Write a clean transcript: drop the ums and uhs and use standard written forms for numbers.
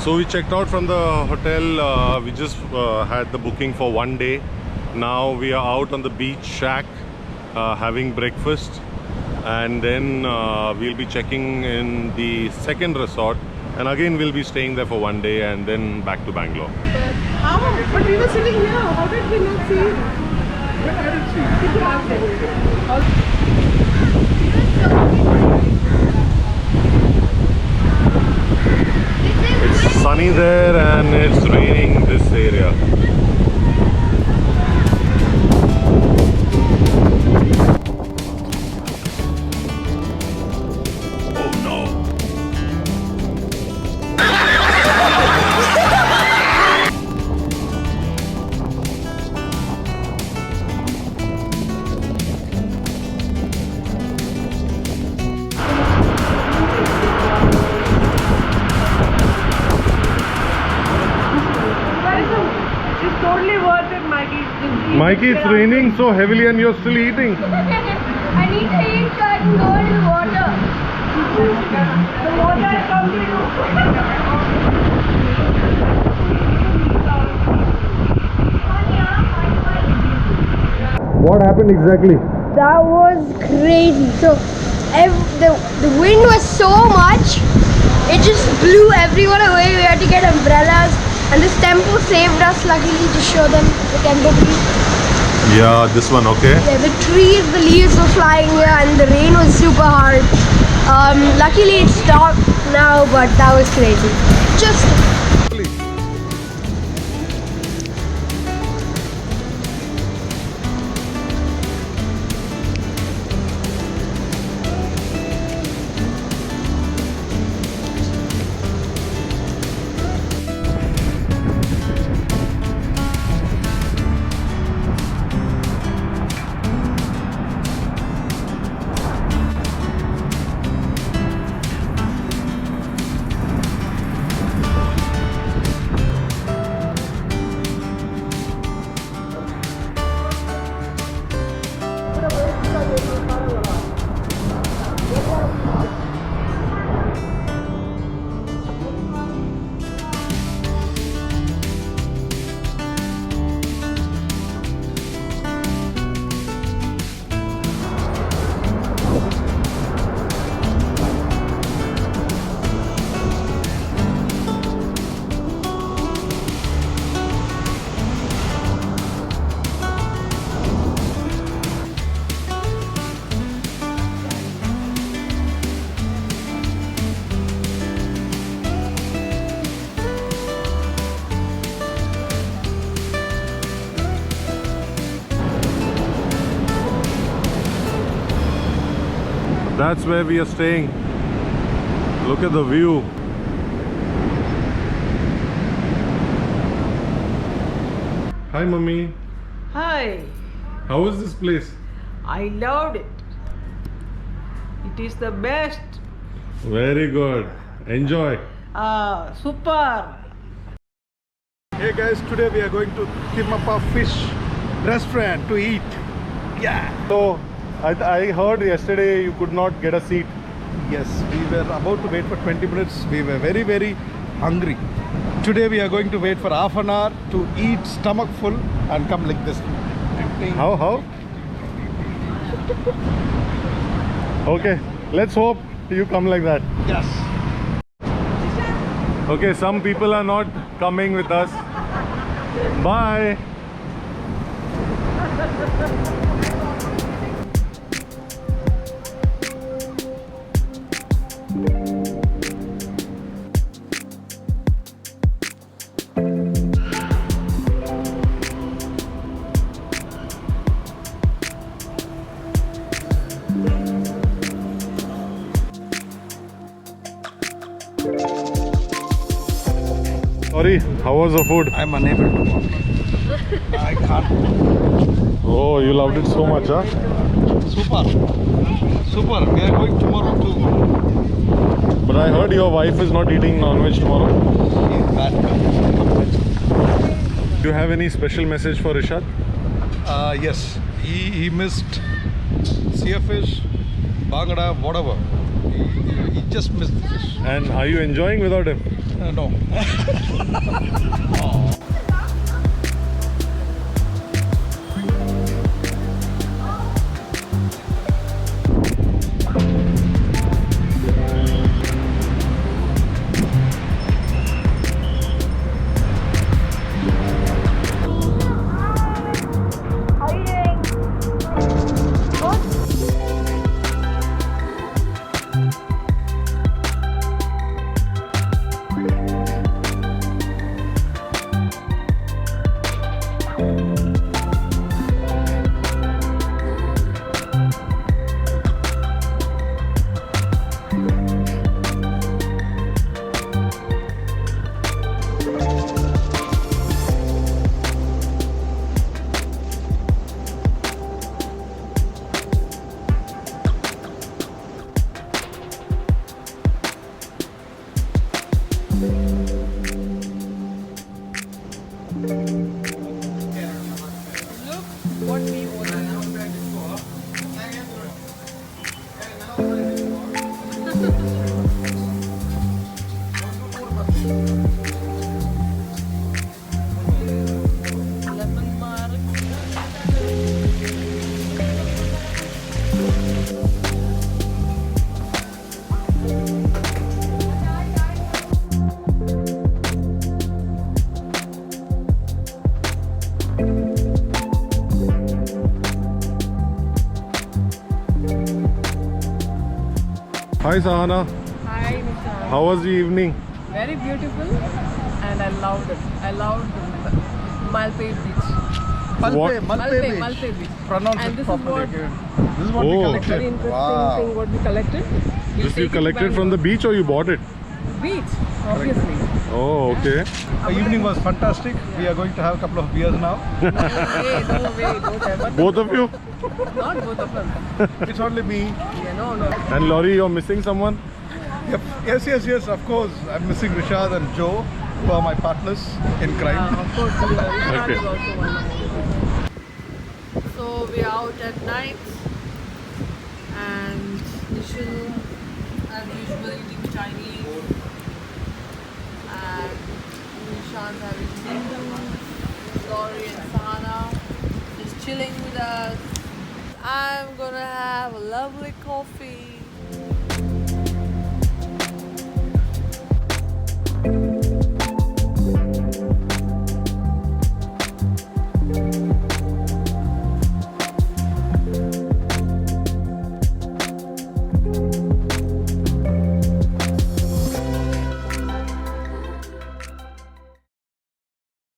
So we checked out from the hotel. We just had the booking for 1 day. Now we are out on the beach shack having breakfast, and then we'll be checking in the second resort, and again we'll be staying there for 1 day and then back to Bangalore. How? But we were sitting here. How did we not see it? I didn't see it. It's sunny there and it's raining this area. Mikey, it's raining so heavily and you're still eating. I need to eat so I can go into the water. The water is coming. What happened exactly? That was crazy. So the wind was so much, it just blew everyone away. We had to get umbrellas. And this temple saved us, luckily, to show them the temple tree. Yeah, this one, okay. Yeah, the trees, the leaves were flying here and the rain was super hard. Luckily it stopped now, but that was crazy. Just... That's where we are staying. Look at the view. Hi, Mummy. Hi. How is this place? I loved it. It is the best. Very good. Enjoy. Super. Hey guys, today we are going to Timmappa Fish Restaurant to eat. Yeah. So, I heard yesterday you could not get a seat. Yes, we were about to wait for 20 minutes. We were very, very hungry. Today we are going to wait for half an hour to eat stomach full and come like this. How? Okay, let's hope you come like that. Yes. Okay, some people are not coming with us. Bye. Sorry, how was the food? I'm unable to walk. I can't. Oh, you loved it so much, huh? Super. Super. We are going tomorrow too. But I heard your wife is not eating non-veg tomorrow. He's bad. Do you have any special message for Rishad? Yes. He missed sea fish, bangada, whatever. He just missed the fish. And are you enjoying without him? No. How are you doing? Good? What we want. Lemon mark. Hi Sahana, Hi, Nisha. how was the evening? Very beautiful, and I loved it. I loved Malpe Beach. What? Malpe Beach. Pronounce And it this is properly what- again. This is what we Oh. collected. Very interesting Wow. thing what we collected. We'll This you take it collected back. from the beach or you bought it? Beach, obviously. Oh, okay. The evening was fantastic. We are going to have a couple of beers now. No way, don't ever. Both of you? Not both of us. It's only me. Yeah, no. And Laurie, you're missing someone? Yep. Yes, of course. I'm missing Rishad and Joe, who are my partners in crime. Of course, Rishad Okay. is also one of them. So we are out at night, and Nishu, as usual, eating Chinese, and Nishant having Hindu, Laurie and Sahana just chilling with us. I'm gonna have a lovely coffee.